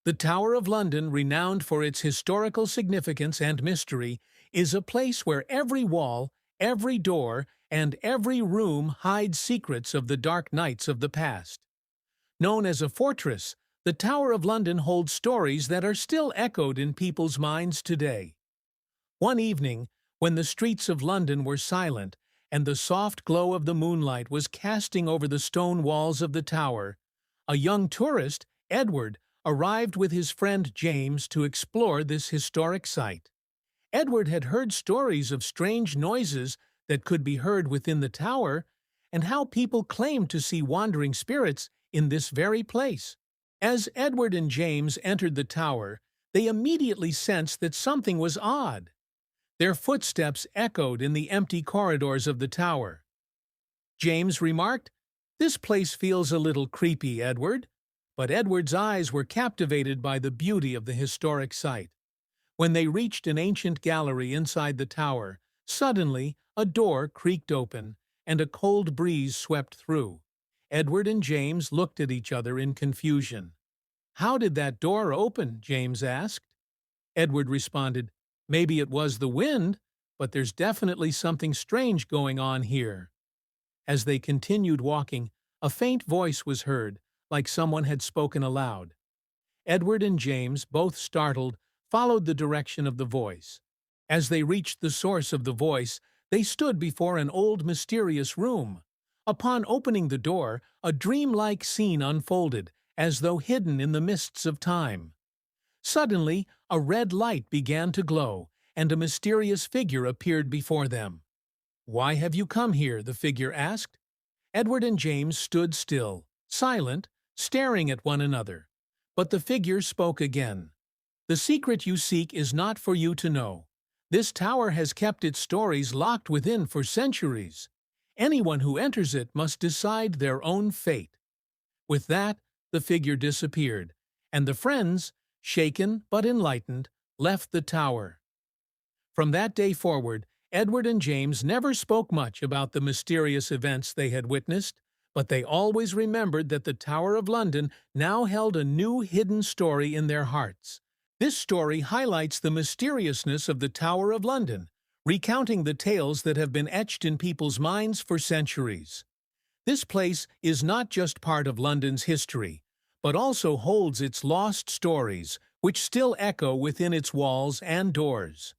The Tower of London, renowned for its historical significance and mystery, is a place where every wall, every door, and every room hides secrets of the dark nights of the past. Known as a fortress, the Tower of London holds stories that are still echoed in people's minds today. One evening, when the streets of London were silent and the soft glow of the moonlight was casting over the stone walls of the tower, a young tourist, Edward, arrived with his friend James to explore this historic site. Edward had heard stories of strange noises that could be heard within the tower and how people claimed to see wandering spirits in this very place. As Edward and James entered the tower, they immediately sensed that something was odd. Their footsteps echoed in the empty corridors of the tower. James remarked, "This place feels a little creepy, Edward." But Edward's eyes were captivated by the beauty of the historic site. When they reached an ancient gallery inside the tower, suddenly a door creaked open, and a cold breeze swept through. Edward and James looked at each other in confusion. "How did that door open?" James asked. Edward responded, "Maybe it was the wind, but there's definitely something strange going on here." As they continued walking, a faint voice was heard, like someone had spoken aloud. Edward and James, both startled, followed the direction of the voice. As they reached the source of the voice, they stood before an old, mysterious room. Upon opening the door, a dreamlike scene unfolded, as though hidden in the mists of time. Suddenly, a red light began to glow, and a mysterious figure appeared before them. "Why have you come here?" the figure asked. Edward and James stood still, silent, staring at one another. But the figure spoke again. "The secret you seek is not for you to know. This tower has kept its stories locked within for centuries. Anyone who enters it must decide their own fate." With that, the figure disappeared, and the friends, shaken but enlightened, left the tower. From that day forward, Edward and James never spoke much about the mysterious events they had witnessed, but they always remembered that the Tower of London now held a new hidden story in their hearts. This story highlights the mysteriousness of the Tower of London, recounting the tales that have been etched in people's minds for centuries. This place is not just part of London's history, but also holds its lost stories, which still echo within its walls and doors.